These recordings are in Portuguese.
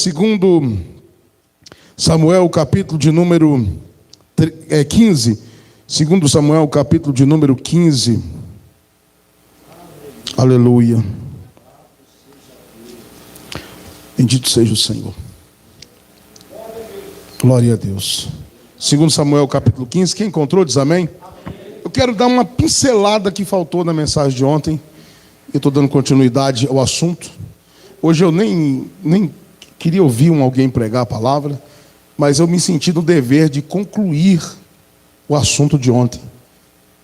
Segundo Samuel, capítulo de número 15. Segundo Samuel, capítulo de número 15. Aleluia. Bendito seja o Senhor. Glória a Deus. Segundo Samuel, capítulo 15. Quem encontrou, diz amém. Eu quero dar uma pincelada que faltou na mensagem de ontem. Eu estou dando continuidade ao assunto. Hoje eu nem queria ouvir alguém pregar a palavra, mas eu me senti no dever de concluir o assunto de ontem.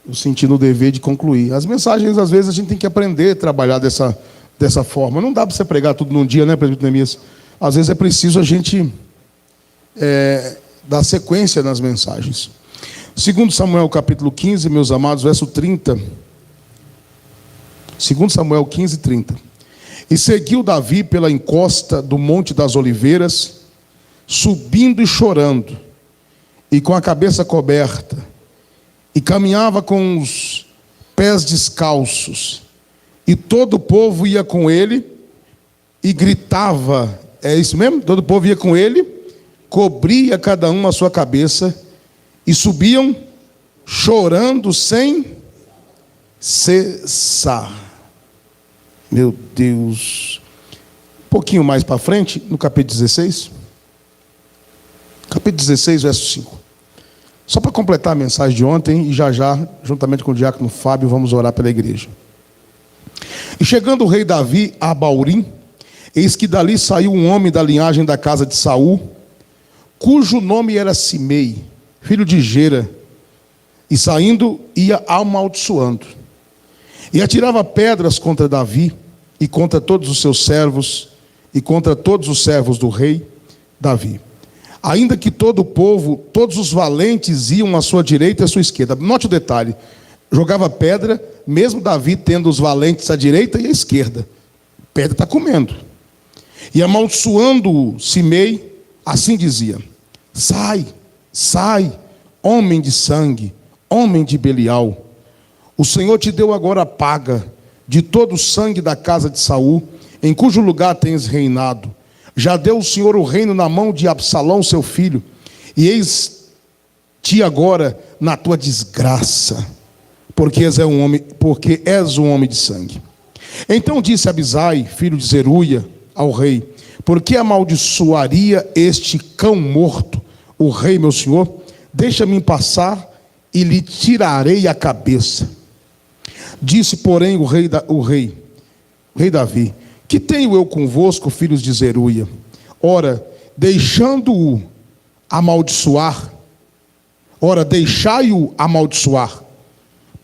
Eu senti no dever de concluir. As mensagens, às vezes, a gente tem que aprender a trabalhar dessa forma. Não dá para você pregar tudo num dia, né, presbítero Neemias? Às vezes é preciso a gente dar sequência nas mensagens. Segundo Samuel, capítulo 15, meus amados, verso 30. Segundo Samuel 15, 30. E seguiu Davi pela encosta do Monte das Oliveiras, subindo e chorando, e com a cabeça coberta, e caminhava com os pés descalços, e todo o povo ia com ele, e gritava, é isso mesmo? Todo o povo ia com ele, cobria cada um a sua cabeça, e subiam chorando sem cessar. Meu Deus. Um pouquinho mais para frente, no capítulo 16. Capítulo 16, verso 5. Só para completar a mensagem de ontem, e já, juntamente com o diácono Fábio, vamos orar pela igreja. E chegando o rei Davi a Baurim, eis que dali saiu um homem da linhagem da casa de Saul, cujo nome era Simei, filho de Gera, e saindo ia amaldiçoando. E atirava pedras contra Davi, e contra todos os seus servos, e contra todos os servos do rei Davi. Ainda que todo o povo, todos os valentes iam à sua direita e à sua esquerda. Note o detalhe, jogava pedra, mesmo Davi tendo os valentes à direita e à esquerda. Pedra está comendo. E amaldiçoando Simei, assim dizia: sai, sai, homem de sangue, homem de Belial. O Senhor te deu agora a paga de todo o sangue da casa de Saul, em cujo lugar tens reinado. Já deu o Senhor o reino na mão de Absalão, seu filho, e eis-te agora na tua desgraça, porque és um homem de sangue. Então disse Abisai, filho de Zeruia, ao rei: por que amaldiçoaria este cão morto, o rei meu senhor? Deixa-me passar e lhe tirarei a cabeça. Disse, porém, o rei Davi: que tenho eu convosco, filhos de Zeruia? Ora, deixai-o amaldiçoar,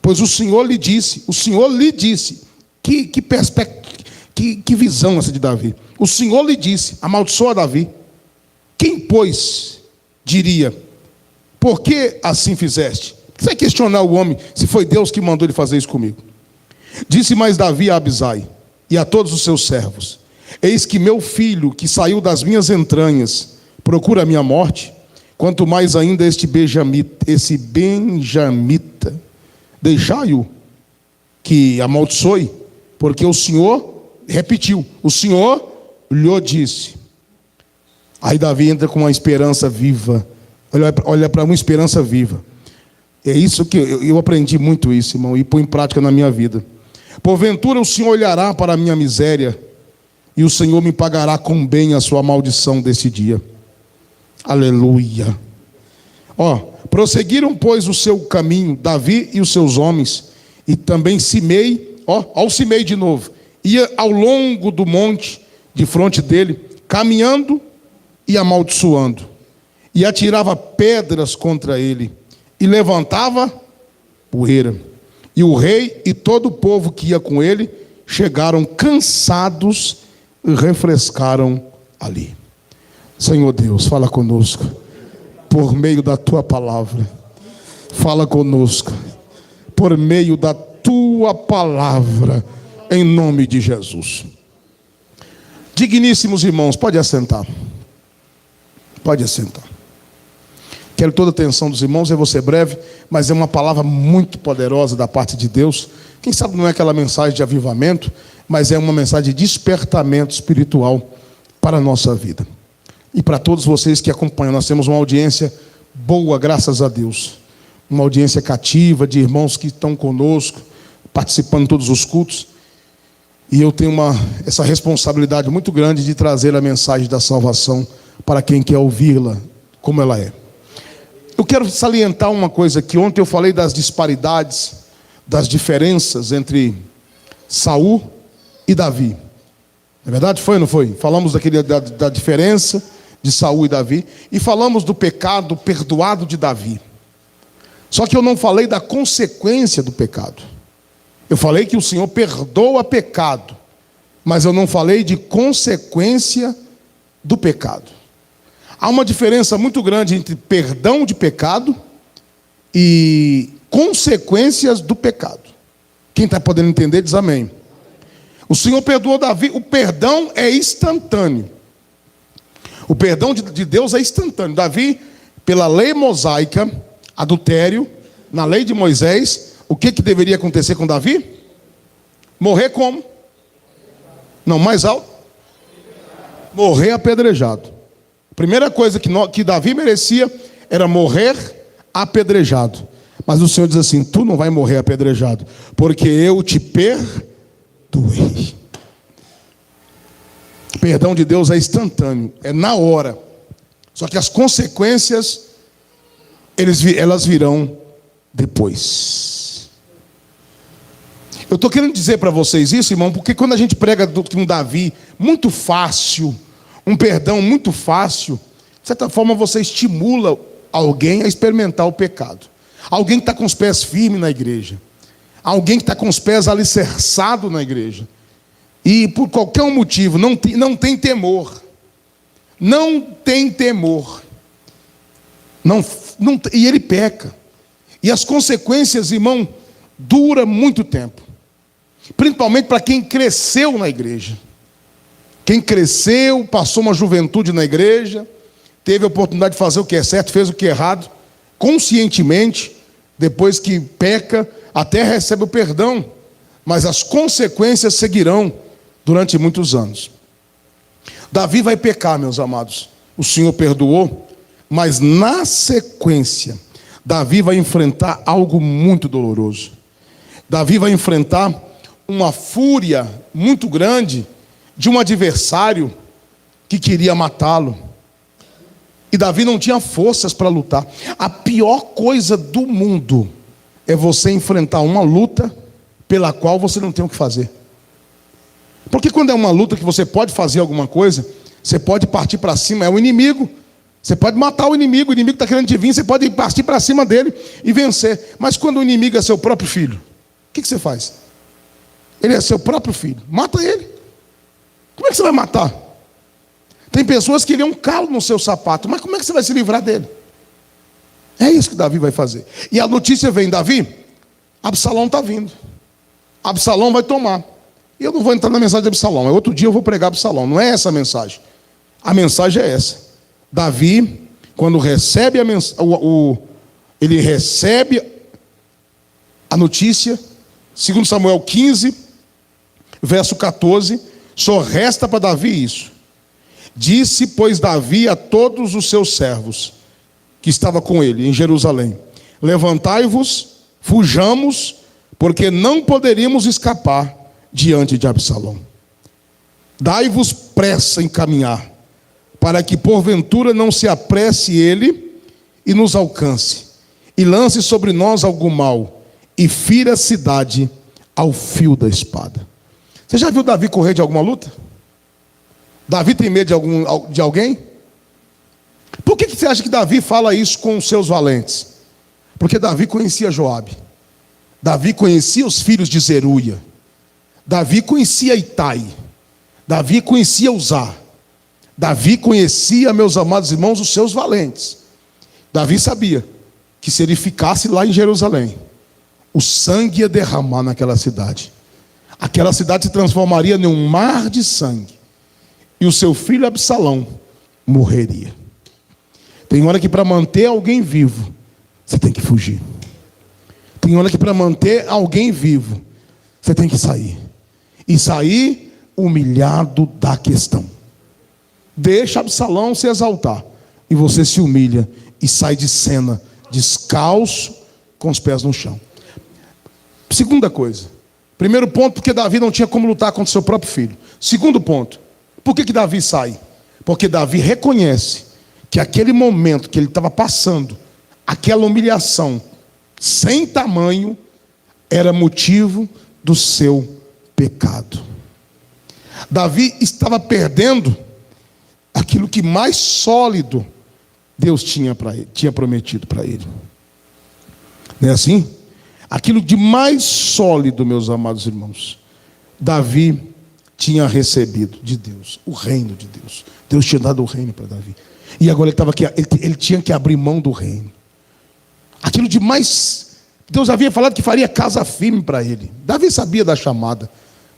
pois o Senhor lhe disse, que visão essa de Davi? O Senhor lhe disse: amaldiçoa Davi. Quem, pois, diria: por que assim fizeste? Você vai questionar o homem se foi Deus que mandou ele fazer isso comigo. Disse mais Davi a Abisai e a todos os seus servos: eis que meu filho, que saiu das minhas entranhas, procura a minha morte, quanto mais ainda esse benjamita. Deixai-o que amaldiçoe, porque o Senhor repetiu, o Senhor lhe disse. Aí Davi entra com uma esperança viva. Olha para uma esperança viva. É isso que eu aprendi muito isso, irmão, e põe em prática na minha vida. Porventura o Senhor olhará para a minha miséria, e o Senhor me pagará com bem a sua maldição desse dia. Aleluia. Prosseguiram, pois, o seu caminho, Davi e os seus homens, e também Simei, ao Simei de novo, ia ao longo do monte, de frente dele, caminhando e amaldiçoando, e atirava pedras contra ele, e levantava poeira. E o rei e todo o povo que ia com ele chegaram cansados e refrescaram ali. Senhor Deus, fala conosco por meio da tua palavra. Fala conosco por meio da tua palavra, em nome de Jesus. Digníssimos irmãos, pode assentar. Pode assentar. Quero toda a atenção dos irmãos, eu vou ser breve, mas é uma palavra muito poderosa da parte de Deus. Quem sabe não é aquela mensagem de avivamento, mas é uma mensagem de despertamento espiritual para a nossa vida. e para todos vocês que acompanham. Nós temos uma audiência boa, graças a Deus. Uma audiência cativa de irmãos que estão conosco, participando de todos os cultos. E eu tenho essa responsabilidade muito grande de trazer a mensagem da salvação para quem quer ouvi-la como ela é. Eu quero salientar uma coisa que ontem eu falei das disparidades, das diferenças entre Saul e Davi. Não é verdade? Foi ou não foi? Falamos da diferença de Saul e Davi e falamos do pecado perdoado de Davi. Só que eu não falei da consequência do pecado. Eu falei que o Senhor perdoa pecado, mas eu não falei de consequência do pecado. Há uma diferença muito grande entre perdão de pecado e consequências do pecado. Quem está podendo entender, diz amém. O Senhor perdoou Davi, o perdão é instantâneo. O perdão de Deus é instantâneo. Davi, pela lei mosaica, adultério, na lei de Moisés, o que deveria acontecer com Davi? Morrer como? Não, mais alto. Morrer apedrejado. A primeira coisa que Davi merecia era morrer apedrejado. Mas o Senhor diz assim: tu não vai morrer apedrejado, porque eu te perdoei. O perdão de Deus é instantâneo, é na hora. Só que as consequências, elas virão depois. Eu estou querendo dizer para vocês isso, irmão, porque quando a gente prega um Davi muito fácil, um perdão muito fácil, de certa forma você estimula alguém a experimentar o pecado. Alguém que está com os pés firmes na igreja. Alguém que está com os pés alicerçados na igreja. E por qualquer motivo não tem temor. Não tem temor. E ele peca. E as consequências, irmão, duram muito tempo. Principalmente para quem cresceu na igreja. Quem cresceu, passou uma juventude na igreja, teve a oportunidade de fazer o que é certo, fez o que é errado, conscientemente, depois que peca, até recebe o perdão, mas as consequências seguirão durante muitos anos. Davi vai pecar, meus amados. O Senhor perdoou, mas na sequência, Davi vai enfrentar algo muito doloroso. Davi vai enfrentar uma fúria muito grande de um adversário que queria matá-lo. E Davi não tinha forças para lutar. A pior coisa do mundo é você enfrentar uma luta pela qual você não tem o que fazer. Porque quando é uma luta que você pode fazer alguma coisa, você pode partir para cima, é o inimigo. Você pode matar o inimigo está querendo te vir, você pode partir para cima dele e vencer. Mas quando o inimigo é seu próprio filho, o que você faz? Ele é seu próprio filho, mata ele. Como é que você vai matar? Tem pessoas que queriam um calo no seu sapato, mas como é que você vai se livrar dele? É isso que Davi vai fazer. E a notícia vem: Davi, Absalão está vindo. Absalão vai tomar. E eu não vou entrar na mensagem de Absalão, outro dia eu vou pregar Absalão. Não é essa a mensagem. A mensagem é essa. Davi, quando recebe ele recebe a notícia, 2 Samuel 15, verso 14, só resta para Davi isso. Disse, pois, Davi a todos os seus servos que estavam com ele em Jerusalém: levantai-vos, fujamos, porque não poderíamos escapar diante de Absalão. Dai-vos pressa em caminhar, para que porventura não se apresse ele e nos alcance, e lance sobre nós algum mal, e fira a cidade ao fio da espada. Você já viu Davi correr de alguma luta? Davi tem medo de alguém? Por que você acha que Davi fala isso com os seus valentes? Porque Davi conhecia Joabe. Davi conhecia os filhos de Zeruia. Davi conhecia Itai. Davi conhecia Uzá. Davi conhecia, meus amados irmãos, os seus valentes. Davi sabia que se ele ficasse lá em Jerusalém, o sangue ia derramar naquela cidade. Aquela cidade se transformaria num mar de sangue. E o seu filho Absalão morreria. Tem hora que para manter alguém vivo, você tem que fugir. Tem hora que para manter alguém vivo, você tem que sair. E sair humilhado da questão. Deixa Absalão se exaltar. E você se humilha e sai de cena descalço, com os pés no chão. Segunda coisa. Primeiro ponto, porque Davi não tinha como lutar contra seu próprio filho. Segundo ponto, por que Davi sai? Porque Davi reconhece que aquele momento que ele estava passando, aquela humilhação sem tamanho, era motivo do seu pecado. Davi estava perdendo aquilo que mais sólido Deus tinha prometido para ele. Não é assim? Aquilo de mais sólido, meus amados irmãos, Davi tinha recebido de Deus, o reino de Deus. Deus tinha dado o reino para Davi. E agora ele tinha que abrir mão do reino. Aquilo de mais... Deus havia falado que faria casa firme para ele. Davi sabia da chamada,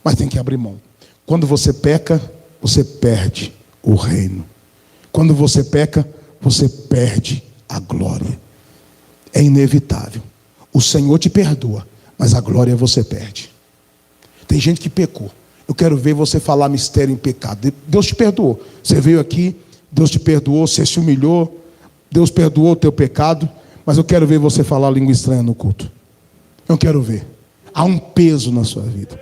mas tem que abrir mão. Quando você peca, você perde o reino. Quando você peca, você perde a glória. É inevitável. O Senhor te perdoa, mas a glória você perde. Tem gente que pecou. Eu quero ver você falar mistério em pecado. Deus te perdoou. Você veio aqui, Deus te perdoou, você se humilhou, Deus perdoou o teu pecado, mas eu quero ver você falar língua estranha no culto. Eu quero ver. Há um peso na sua vida.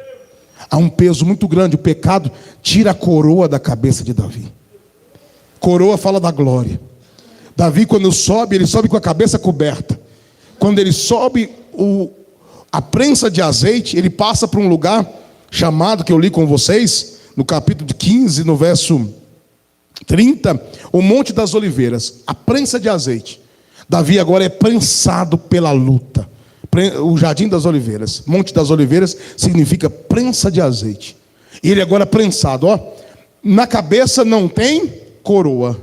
Há um peso muito grande. O pecado tira a coroa da cabeça de Davi. Coroa fala da glória. Davi, quando sobe, ele sobe com a cabeça coberta. Quando ele sobe a prensa de azeite, ele passa para um lugar chamado, que eu li com vocês, no capítulo 15, no verso 30, o Monte das Oliveiras, a prensa de azeite. Davi agora é prensado pela luta. O Jardim das Oliveiras, Monte das Oliveiras, significa prensa de azeite. E ele agora é prensado, ó. Na cabeça não tem coroa,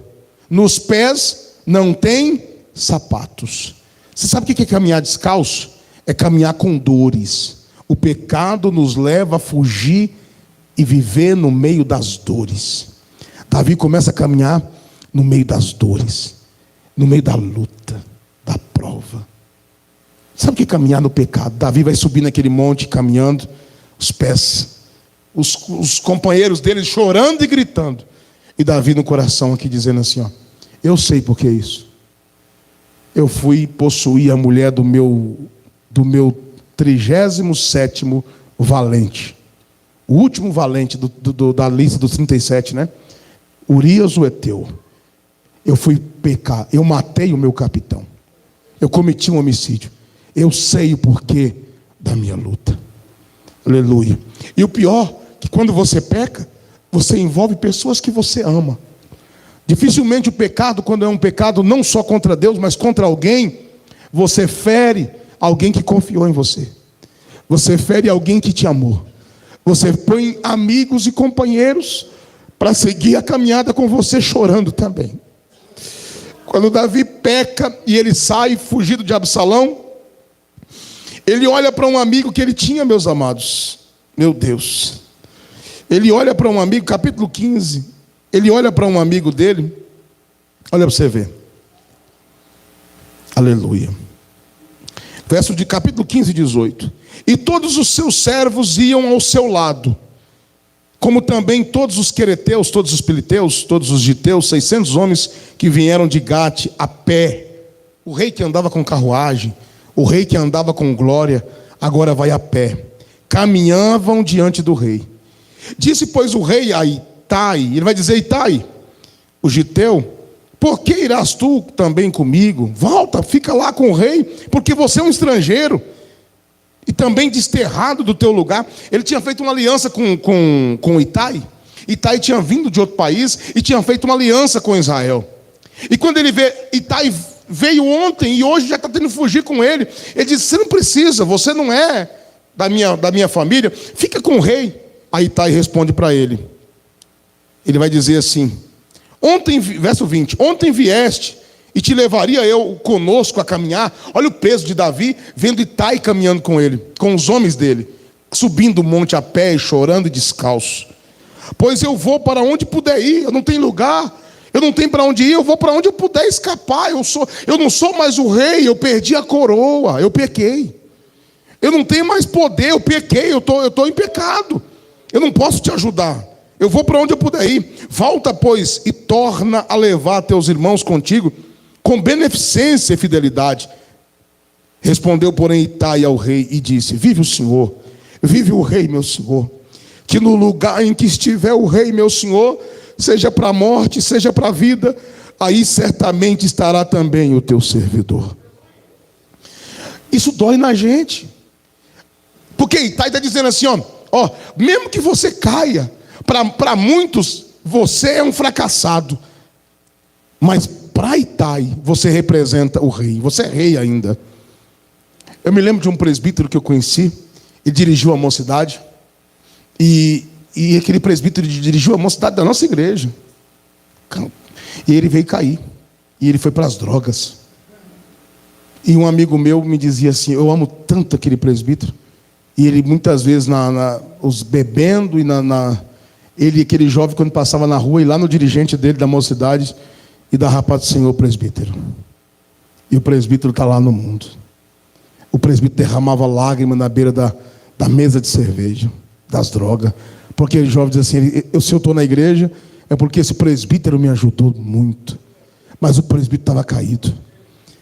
nos pés não tem sapatos. Você sabe o que é caminhar descalço? É caminhar com dores. O pecado nos leva a fugir e viver no meio das dores. Davi começa a caminhar no meio das dores, no meio da luta, da prova. Sabe o que é caminhar no pecado? Davi vai subir naquele monte caminhando, os pés, os companheiros dele chorando e gritando. E Davi no coração aqui dizendo assim, ó, eu sei por que isso. Eu fui possuir a mulher do meu 37º valente. O último valente da lista dos 37, né? Urias o Heteu. Eu fui pecar, eu matei o meu capitão. Eu cometi um homicídio. Eu sei o porquê da minha luta. Aleluia. E o pior, que quando você peca, você envolve pessoas que você ama. Dificilmente o pecado, quando é um pecado não só contra Deus, mas contra alguém, você fere alguém que confiou em você. Você fere alguém que te amou. Você põe amigos e companheiros para seguir a caminhada com você chorando também. Quando Davi peca e ele sai fugido de Absalão, ele olha para um amigo que ele tinha, meus amados. Meu Deus. Ele olha para um amigo, capítulo 15. Ele olha para um amigo dele. Olha para você ver. Aleluia. Verso de capítulo 15, 18. E todos os seus servos iam ao seu lado, como também todos os quereteus, todos os piliteus, todos os giteus, 600 homens que vieram de Gate a pé. O rei que andava com carruagem, o rei que andava com glória, agora vai a pé. Caminhavam diante do rei. Disse, pois, o rei a Itai, ele vai dizer, Itai, o giteu, por que irás tu também comigo? Volta, fica lá com o rei, porque você é um estrangeiro e também desterrado do teu lugar. Ele tinha feito uma aliança com Itai. Itai tinha vindo de outro país e tinha feito uma aliança com Israel. E quando ele vê, Itai veio ontem e hoje já está tendo que fugir com ele. Ele diz, você não precisa, você não é da minha família, fica com o rei. Aí Itai responde para ele. Ele vai dizer assim, verso 20, ontem vieste e te levaria eu conosco a caminhar. Olha o peso de Davi, vendo Itai caminhando com ele, com os homens dele, subindo o monte a pé, chorando e descalço. Pois eu vou para onde puder ir, eu não tenho lugar, eu não tenho para onde ir, eu vou para onde eu puder escapar. Eu não sou mais o rei, eu perdi a coroa, eu pequei. Eu não tenho mais poder, eu pequei, eu estou em pecado. Eu não posso te ajudar. Eu vou para onde eu puder ir. Volta, pois, e torna a levar teus irmãos contigo, com beneficência e fidelidade. Respondeu, porém, Itai ao rei e disse: vive o Senhor, vive o rei, meu senhor, que no lugar em que estiver o rei, meu senhor, seja para a morte, seja para a vida, aí certamente estará também o teu servidor. Isso dói na gente. Porque Itai está dizendo assim, ó, mesmo que você caia, para muitos você é um fracassado, mas para Itai você representa o rei, você é rei ainda. Eu me lembro de um presbítero que eu conheci, ele dirigiu a mocidade, e aquele presbítero dirigiu a mocidade da nossa igreja, e ele veio cair, e ele foi para as drogas. E um amigo meu me dizia assim: eu amo tanto aquele presbítero, e ele muitas vezes os bebendo, ele, aquele jovem, quando passava na rua, e lá no dirigente dele da mocidade, e da rapaz do Senhor, presbítero. E o presbítero está lá no mundo. O presbítero derramava lágrimas na beira da mesa de cerveja, das drogas, porque aquele jovem diz assim: se eu estou na igreja, é porque esse presbítero me ajudou muito. Mas o presbítero estava caído.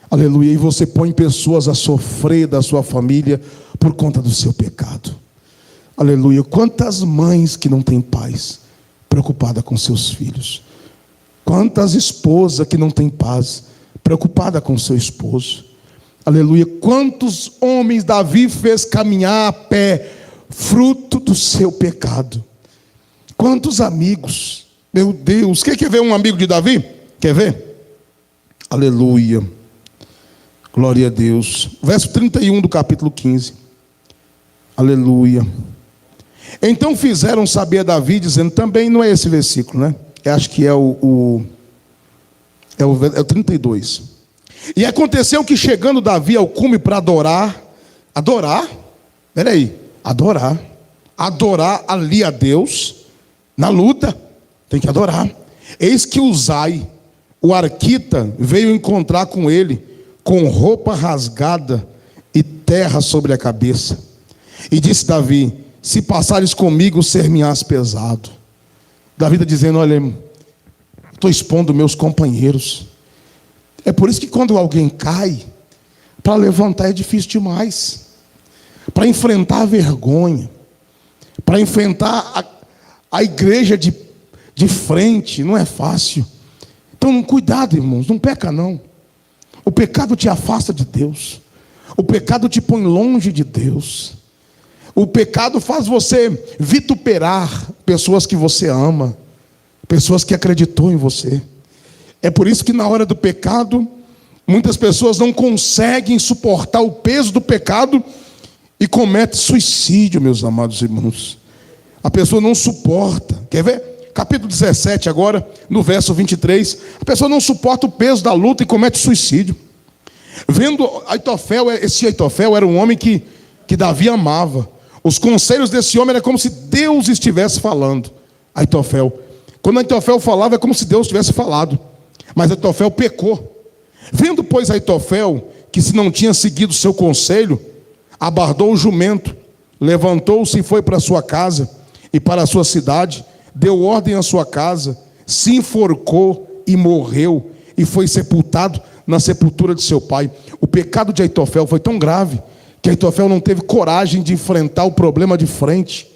Aleluia. E você põe pessoas a sofrer da sua família por conta do seu pecado. Aleluia. Quantas mães que não têm paz, preocupada com seus filhos. Quantas esposas que não têm paz, preocupada com seu esposo. Aleluia. Quantos homens Davi fez caminhar a pé, fruto do seu pecado. Quantos amigos. Meu Deus. Quer ver um amigo de Davi? Quer ver? Aleluia. Glória a Deus. Verso 31 do capítulo 15. Aleluia. Então fizeram saber a Davi, dizendo, também não é esse versículo, né? Eu acho que é o 32. E aconteceu que, chegando Davi ao cume para adorar, adorar ali a Deus, na luta, tem que adorar. Eis que Uzai, o arquita, veio encontrar com ele, com roupa rasgada e terra sobre a cabeça. E disse Davi: se passares comigo, ser-me-ás pesado. Davi está dizendo: olha, estou expondo meus companheiros. É por isso que quando alguém cai, para levantar é difícil demais. Para enfrentar a vergonha, para enfrentar a igreja de frente, não é fácil. Então, cuidado, irmãos, não peca não. O pecado te afasta de Deus. O pecado te põe longe de Deus. O pecado faz você vituperar pessoas que você ama, pessoas que acreditou em você. É por isso que na hora do pecado, muitas pessoas não conseguem suportar o peso do pecado e cometem suicídio, meus amados irmãos. A pessoa não suporta. Quer ver? Capítulo 17 agora, no verso 23. A pessoa não suporta o peso da luta e comete suicídio. Vendo Aitofel, esse Aitofel era um homem que Davi amava. Os conselhos desse homem era como se Deus estivesse falando. Aitofel. Quando Aitofel falava, é como se Deus tivesse falado. Mas Aitofel pecou. Vendo, pois, Aitofel que se não tinha seguido seu conselho, abardou o jumento, levantou-se e foi para sua casa e para a sua cidade, deu ordem à sua casa, se enforcou e morreu, e foi sepultado na sepultura de seu pai. O pecado de Aitofel foi tão grave que Aitofel não teve coragem de enfrentar o problema de frente.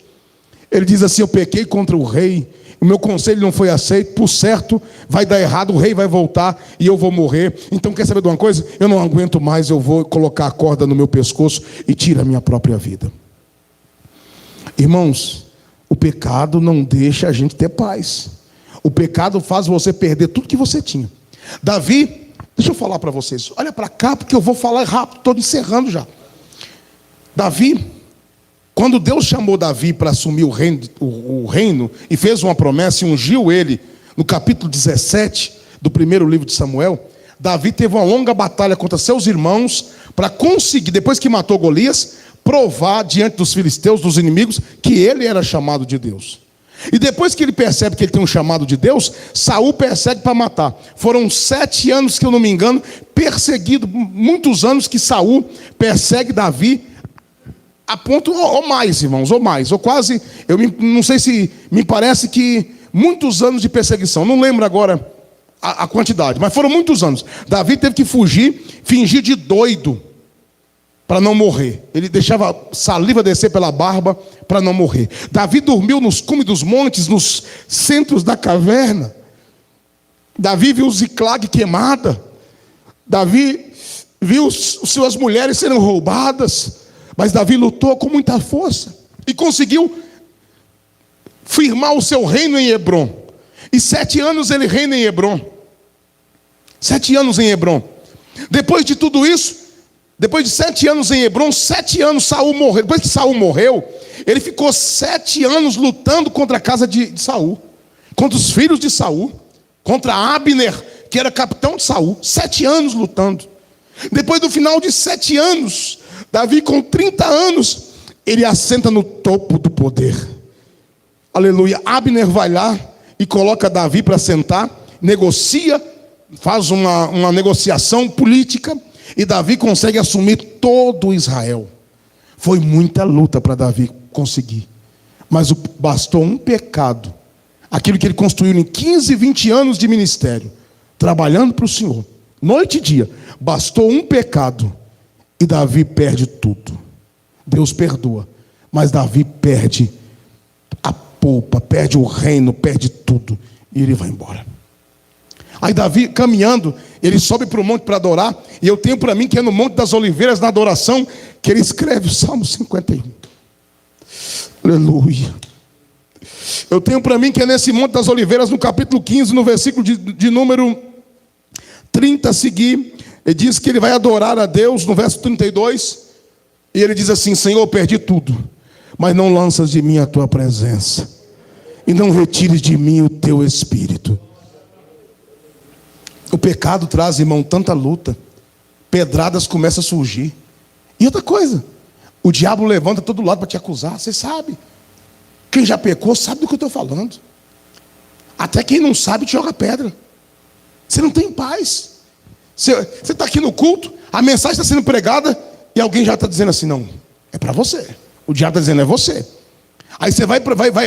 Ele diz assim: eu pequei contra o rei, o meu conselho não foi aceito, por certo vai dar errado, o rei vai voltar e eu vou morrer. Então quer saber de uma coisa? Eu não aguento mais, eu vou colocar a corda no meu pescoço e tirar a minha própria vida. Irmãos, o pecado não deixa a gente ter paz. O pecado faz você perder tudo que você tinha. Davi, deixa eu falar para vocês, olha para cá porque eu vou falar rápido, estou encerrando já. Davi, quando Deus chamou Davi para assumir o reino e fez uma promessa e ungiu ele, no capítulo 17 do primeiro livro de Samuel, Davi teve uma longa batalha contra seus irmãos para conseguir, depois que matou Golias, provar diante dos filisteus, dos inimigos, que ele era chamado de Deus. E depois que ele percebe que ele tem um chamado de Deus, Saul persegue para matar. Foram 7 anos, que eu não me engano, perseguido, muitos anos que Saul persegue Davi, a ponto, ou mais, irmãos, ou mais, ou quase, não sei se, me parece que muitos anos de perseguição, não lembro agora a quantidade, mas foram muitos anos. Davi teve que fugir, fingir de doido, para não morrer. Ele deixava saliva descer pela barba para não morrer. Davi dormiu nos cumes dos montes, nos centros da caverna. Davi viu Ziclag queimada. Davi viu suas mulheres serem roubadas. Mas Davi lutou com muita força e conseguiu firmar o seu reino em Hebrom. E 7 anos ele reina em Hebrom. 7 anos em Hebrom. Depois de tudo isso, depois de 7 anos em Hebrom, 7 anos Saul morreu. Depois que Saul morreu, ele ficou 7 anos lutando contra a casa de Saul, contra os filhos de Saul, contra Abner, que era capitão de Saul. 7 anos lutando. Depois do final de 7 anos, Davi com 30 anos, ele assenta no topo do poder. Aleluia. Abner vai lá e coloca Davi para sentar, negocia, faz uma negociação política. E Davi consegue assumir todo Israel. Foi muita luta para Davi conseguir. Mas bastou um pecado. Aquilo que ele construiu em 15, 20 anos de ministério. Trabalhando para o Senhor. Noite e dia. Bastou um pecado. E Davi perde tudo. Deus perdoa. Mas Davi perde a polpa, perde o reino, perde tudo. E ele vai embora. Aí Davi, caminhando, ele sobe para o monte para adorar. E eu tenho para mim que é no Monte das Oliveiras, na adoração, que ele escreve o Salmo 51. Aleluia. Eu tenho para mim que é nesse Monte das Oliveiras, no capítulo 15, no versículo de número 30 a seguir. Ele diz que ele vai adorar a Deus, no verso 32. E ele diz assim: Senhor, perdi tudo, mas não lanças de mim a tua presença. E não retires de mim o teu espírito. O pecado traz, irmão, tanta luta. Pedradas começam a surgir. E outra coisa, o diabo levanta todo lado para te acusar. Você sabe. Quem já pecou sabe do que eu estou falando. Até quem não sabe te joga pedra. Você não tem paz. Você está aqui no culto, a mensagem está sendo pregada e alguém já está dizendo assim: não, é para você. O diabo está dizendo: é você. Aí você vai,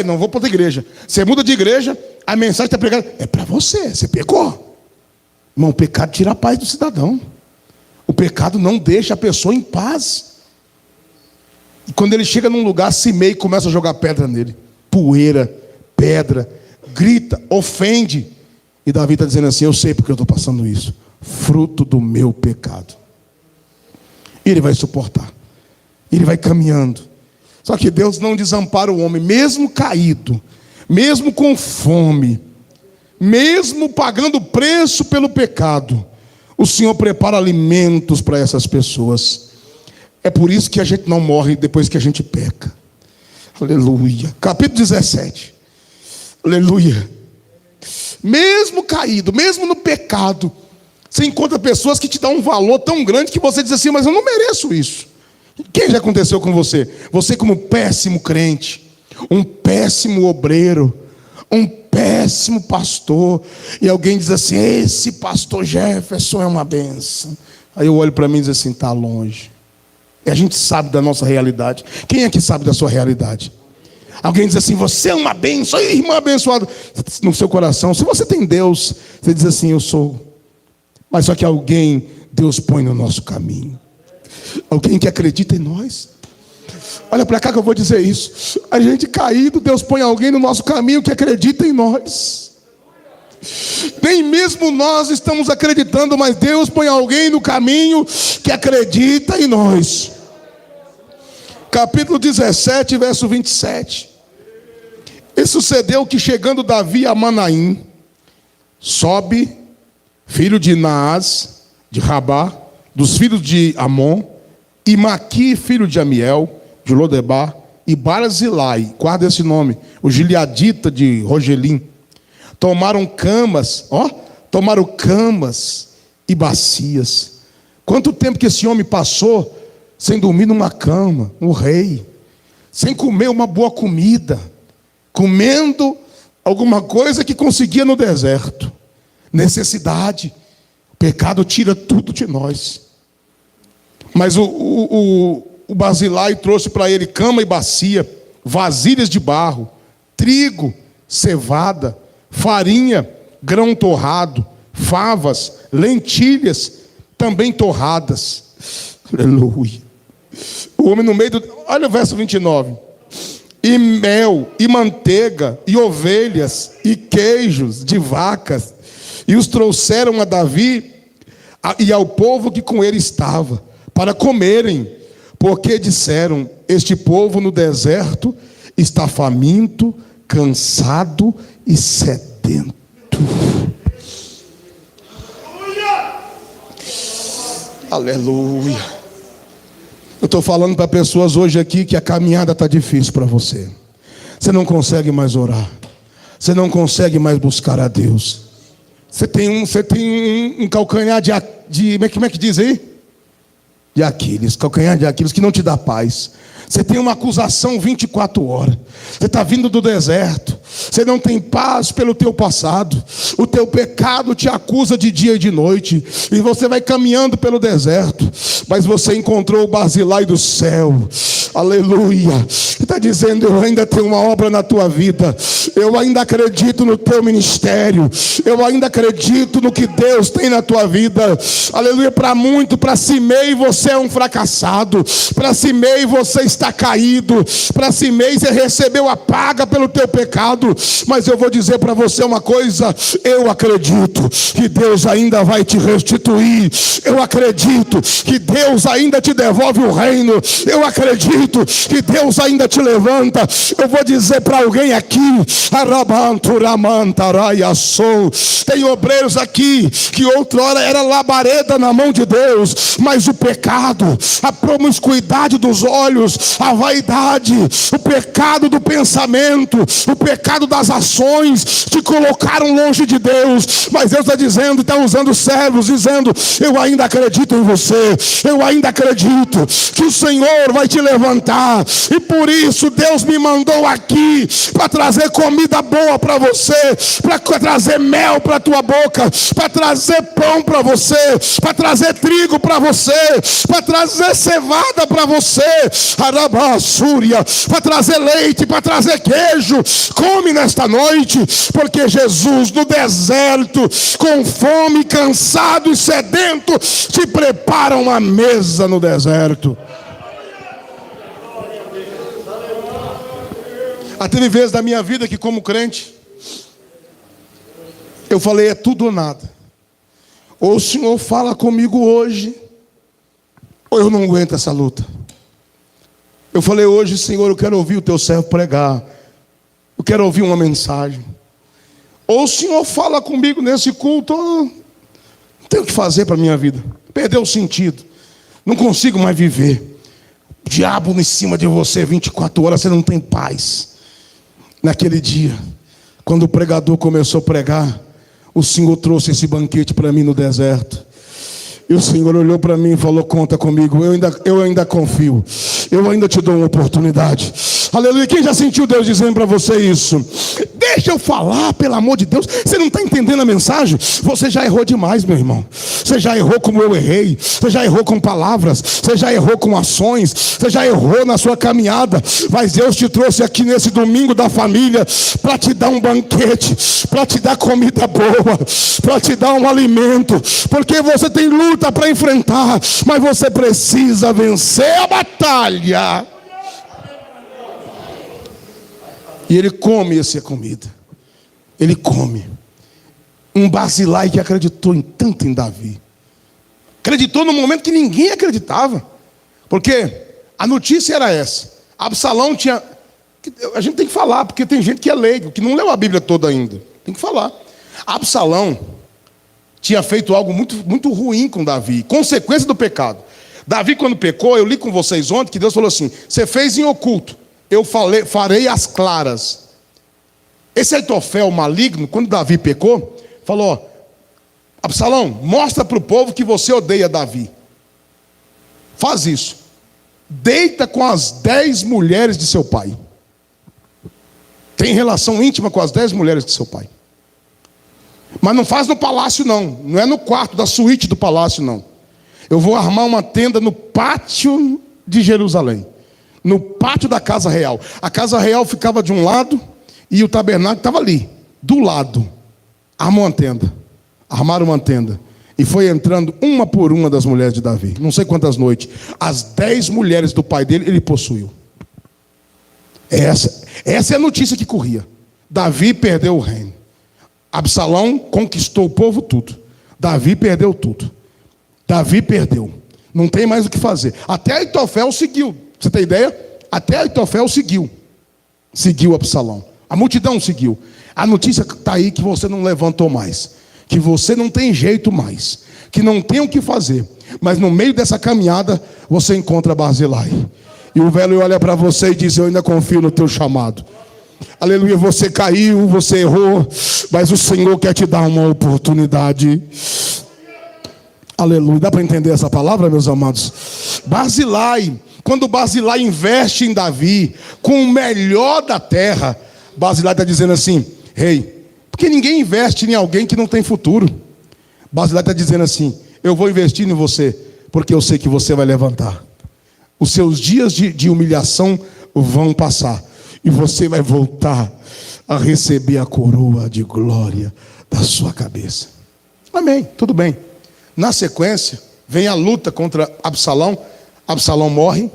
não vou para outra igreja. Você muda de igreja, a mensagem está pregada: é para você, você pecou. Irmão, o pecado tira a paz do cidadão. O pecado não deixa a pessoa em paz. E quando ele chega num lugar, se meio e começa a jogar pedra nele. Poeira, pedra, grita, ofende. E Davi está dizendo assim: eu sei porque eu estou passando isso. Fruto do meu pecado. E ele vai suportar. Ele vai caminhando. Só que Deus não desampara o homem, mesmo caído, mesmo com fome, mesmo pagando preço pelo pecado, o Senhor prepara alimentos para essas pessoas. É por isso que a gente não morre depois que a gente peca. Aleluia. Capítulo 17. Aleluia. Mesmo caído, mesmo no pecado, você encontra pessoas que te dão um valor tão grande que você diz assim: mas eu não mereço isso. Quem já aconteceu com você? Você como péssimo crente, um péssimo obreiro, um péssimo pastor, e alguém diz assim: esse pastor Jefferson é uma benção. Aí eu olho para mim e diz assim: está longe. E a gente sabe da nossa realidade. Quem é que sabe da sua realidade? Alguém diz assim: você é uma benção, irmã abençoada. No seu coração, se você tem Deus, você diz assim: eu sou. Mas só que alguém, Deus põe no nosso caminho. Alguém que acredita em nós. Olha para cá que eu vou dizer isso. A gente caído, Deus põe alguém no nosso caminho que acredita em nós. Nem mesmo nós estamos acreditando, mas Deus põe alguém no caminho que acredita em nós. Capítulo 17, verso 27. E sucedeu que, chegando Davi a Manaim, Sobe, filho de Naás, de Rabá, dos filhos de Amon, e Maqui, filho de Amiel, de Lodebar, e Barzilai, guarda esse nome, o Gileadita de Rogelim, tomaram camas e bacias. Quanto tempo que esse homem passou sem dormir numa cama, o rei, sem comer uma boa comida, comendo alguma coisa que conseguia no deserto. Necessidade. O pecado tira tudo de nós. Mas o o Barzilai trouxe para ele cama e bacia, vasilhas de barro, trigo, cevada, farinha, grão torrado, favas, lentilhas, também torradas. Aleluia. O homem no meio do... Olha o verso 29. E mel, e manteiga, e ovelhas, e queijos de vacas. E os trouxeram a Davi e ao povo que com ele estava, para comerem. Porque disseram: este povo no deserto está faminto, cansado e sedento. Aleluia. Eu estou falando para pessoas hoje aqui que a caminhada está difícil para você. Você não consegue mais orar. Você não consegue mais buscar a Deus. Você tem um calcanhar de como é que diz aí? De Aquiles, calcanhar de Aquiles que não te dá paz. Você tem uma acusação 24 horas. Você está vindo do deserto. Você não tem paz pelo teu passado. O teu pecado te acusa de dia e de noite. E você vai caminhando pelo deserto. Mas você encontrou o Barzilai do céu. Aleluia. Ele está dizendo: eu ainda tenho uma obra na tua vida. Eu ainda acredito no teu ministério. Eu ainda acredito no que Deus tem na tua vida. Aleluia. Para muito, para si meio você é um fracassado. Para si meio você está caído. Para si meio você recebeu a paga pelo teu pecado. Mas eu vou dizer para você uma coisa: eu acredito que Deus ainda vai te restituir. Eu acredito que Deus ainda te devolve o reino. Eu acredito que Deus ainda te levanta. Eu vou dizer para alguém aqui: tem obreiros aqui que outrora era labareda na mão de Deus, mas o pecado, a promiscuidade dos olhos, a vaidade, o pecado do pensamento, o pecado das ações te colocaram longe de Deus. Mas Deus está dizendo, está usando servos, dizendo: eu ainda acredito em você. Eu ainda acredito que o Senhor vai te levantar. E por isso Deus me mandou aqui para trazer comida boa para você, para trazer mel para tua boca, para trazer pão para você, para trazer trigo para você, para trazer cevada para você, para trazer leite, para trazer queijo. Come nesta noite, porque Jesus no deserto, com fome, cansado e sedento, te prepara uma mesa no deserto. Teve vezes da minha vida que, como crente, eu falei: é tudo ou nada. Ou o Senhor fala comigo hoje, ou eu não aguento essa luta. Eu falei: hoje, Senhor, eu quero ouvir o teu servo pregar. Eu quero ouvir uma mensagem. Ou o Senhor fala comigo nesse culto, não tenho o que fazer para a minha vida. Perdeu o sentido. Não consigo mais viver. O diabo em cima de você 24 horas, você não tem paz. Naquele dia, quando o pregador começou a pregar, o Senhor trouxe esse banquete para mim no deserto. E o Senhor olhou para mim e falou: conta comigo, eu ainda confio. Eu ainda te dou uma oportunidade. Aleluia. Quem já sentiu Deus dizendo para você isso? Deixa eu falar, pelo amor de Deus. Você não está entendendo a mensagem? Você já errou demais, meu irmão. Você já errou como eu errei. Você já errou com palavras. Você já errou com ações. Você já errou na sua caminhada. Mas Deus te trouxe aqui nesse domingo da família para te dar um banquete, para te dar comida boa, para te dar um alimento. Porque você tem luta para enfrentar, mas você precisa vencer a batalha. E ele come essa comida. Ele come. Um Barzilai que acreditou tanto em Davi. Acreditou no momento que ninguém acreditava. Porque a notícia era essa: Absalão tinha... A gente tem que falar, porque tem gente que é leigo, que não leu a Bíblia toda ainda. Tem que falar. Absalão tinha feito algo muito, muito ruim com Davi. Consequência do pecado. Davi, quando pecou, eu li com vocês ontem que Deus falou assim: você fez em oculto, eu farei às claras. Esse Aitofel maligno, quando Davi pecou, falou: Absalão, mostra para o povo que você odeia Davi. Faz isso. Deita com as 10 mulheres de seu pai. Tem relação íntima com as 10 mulheres de seu pai. Mas não faz no palácio não. Não é no quarto da suíte do palácio não. Eu vou armar uma tenda no pátio de Jerusalém, no pátio da casa real. A casa real ficava de um lado e o tabernáculo estava ali, do lado. Armaram uma tenda. E foi entrando uma por uma das mulheres de Davi. Não sei quantas noites. As 10 mulheres do pai dele, ele possuiu. Essa é a notícia que corria. Davi perdeu o reino. Absalão conquistou o povo tudo. Davi perdeu tudo. Davi perdeu. Não tem mais o que fazer. Até Aitofel seguiu. Você tem ideia? Até Aitofel seguiu. Seguiu Absalão. A multidão seguiu. A notícia está aí que você não levantou mais. Que você não tem jeito mais. Que não tem o que fazer. Mas no meio dessa caminhada, você encontra Barzilai. E o velho olha para você e diz: eu ainda confio no teu chamado. Aleluia, você caiu, você errou, mas o Senhor quer te dar uma oportunidade. Aleluia, dá para entender essa palavra, meus amados? Barzilai, quando Barzilai investe em Davi, com o melhor da terra, Barzilai está dizendo assim: rei, porque ninguém investe em alguém que não tem futuro. Barzilai está dizendo assim: eu vou investir em você, porque eu sei que você vai levantar. Os seus dias de humilhação vão passar. E você vai voltar a receber a coroa de glória da sua cabeça. Amém, tudo bem. Na sequência, vem a luta contra Absalão. Absalão morre.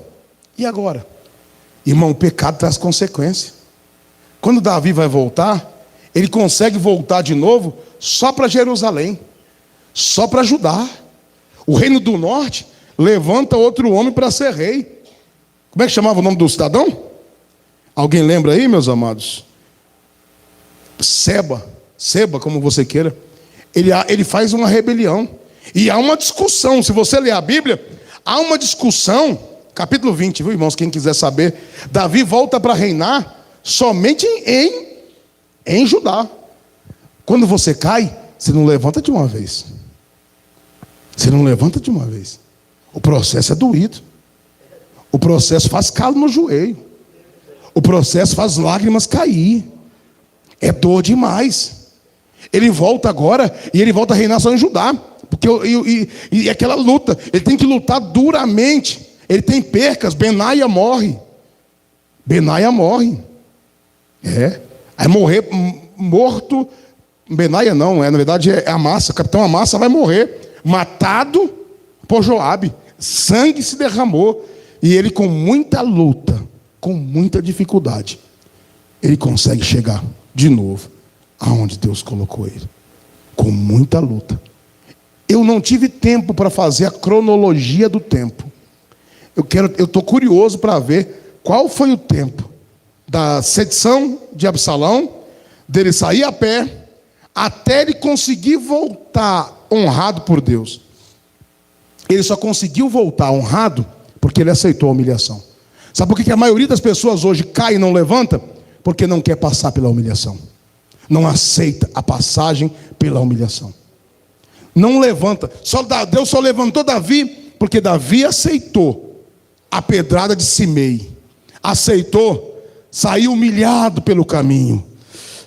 E agora? Irmão, o pecado traz consequência. Quando Davi vai voltar, ele consegue voltar de novo só para Jerusalém. Só para Judá. O reino do norte levanta outro homem para ser rei. Como é que chamava o nome do cidadão? Alguém lembra aí, meus amados? Seba, como você queira. Ele faz uma rebelião. E há uma discussão. Se você ler a Bíblia, há uma discussão. Capítulo 20, viu, irmãos? Quem quiser saber. Davi volta para reinar somente em Judá. Quando você cai, você não levanta de uma vez. Você não levanta de uma vez. O processo é doído. O processo faz calo no joelho. O processo faz lágrimas cair. É dor demais. Ele volta agora e ele volta a reinar só em Judá. Porque e aquela luta, ele tem que lutar duramente. Ele tem percas. Benaia morre. Aí morto. Benaia não, na verdade é Amassa. O capitão Amassa vai morrer. Matado por Joabe. Sangue se derramou. E ele, com muita luta, com muita dificuldade, ele consegue chegar de novo aonde Deus colocou ele. Com muita luta. Eu não tive tempo para fazer a cronologia do tempo. Eu estou curioso para ver qual foi o tempo da sedição de Absalão, dele sair a pé, até ele conseguir voltar honrado por Deus. Ele só conseguiu voltar honrado porque ele aceitou a humilhação. Sabe por que a maioria das pessoas hoje cai e não levanta? Porque não quer passar pela humilhação. Não aceita a passagem pela humilhação. Não levanta. Deus só levantou Davi porque Davi aceitou a pedrada de Simei. Aceitou, saiu humilhado pelo caminho.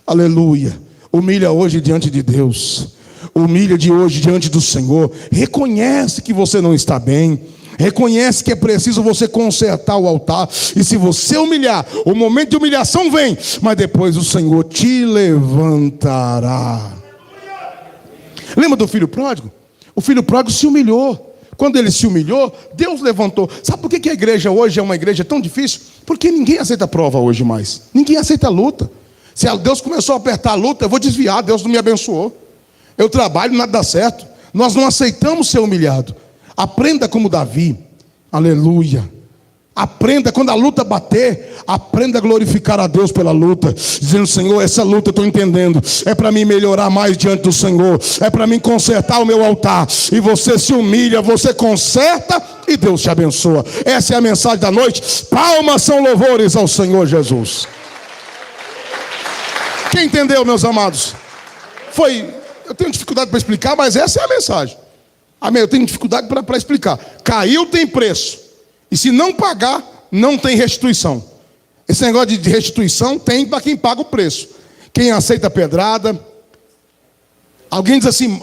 Aleluia. Humilha hoje diante de Deus. Humilha de hoje diante do Senhor. Reconhece que você não está bem. Reconhece que é preciso você consertar o altar. E se você humilhar, o momento de humilhação vem, mas depois o Senhor te levantará. Lembra do filho pródigo? O filho pródigo se humilhou. Quando ele se humilhou, Deus levantou. Sabe por que a igreja hoje é uma igreja tão difícil? Porque ninguém aceita prova hoje mais. Ninguém aceita luta. Se Deus começou a apertar a luta, eu vou desviar. Deus não me abençoou. Eu trabalho, nada dá certo. Nós não aceitamos ser humilhado. Aprenda como Davi. Aleluia. Aprenda, quando a luta bater, aprenda a glorificar a Deus pela luta, dizendo: Senhor, essa luta eu estou entendendo, é para mim melhorar mais diante do Senhor, é para mim consertar o meu altar. E você se humilha, você conserta e Deus te abençoa. Essa é a mensagem da noite. Palmas são louvores ao Senhor Jesus. Quem entendeu, meus amados? Eu tenho dificuldade para explicar, mas essa é a mensagem. Amém? Eu tenho dificuldade para explicar. Caiu tem preço. E se não pagar, não tem restituição. Esse negócio de restituição tem para quem paga o preço. Quem aceita a pedrada. Alguém diz assim: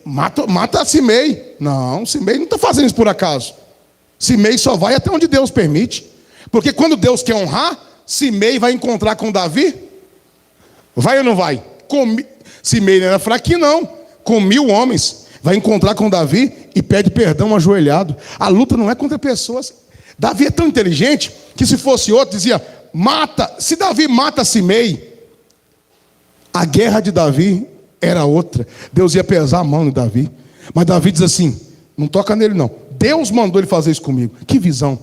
mata Simei. Não, Simei não está fazendo isso por acaso. Simei só vai até onde Deus permite. Porque quando Deus quer honrar, Simei vai encontrar com Davi. Vai ou não vai? Simei não era fraquinho, não. Com 1000 homens. Vai encontrar com Davi e pede perdão ajoelhado. A luta não é contra pessoas. Davi é tão inteligente que se fosse outro, dizia, mata. Se Davi mata Simei, a guerra de Davi era outra. Deus ia pesar a mão de Davi. Mas Davi diz assim, não toca nele não. Deus mandou ele fazer isso comigo. Que visão.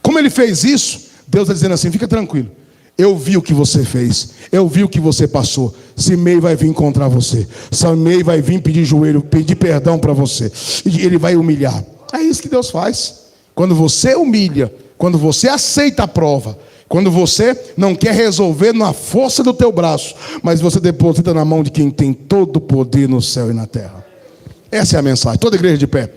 Como ele fez isso, Deus está dizendo assim, fica tranquilo. Eu vi o que você fez. Eu vi o que você passou. Simei vai vir encontrar você. Simei vai vir pedir joelho, pedir perdão para você. E ele vai humilhar. É isso que Deus faz. Quando você humilha, quando você aceita a prova, quando você não quer resolver na força do teu braço, mas você deposita na mão de quem tem todo o poder no céu e na terra. Essa é a mensagem. Toda igreja de pé.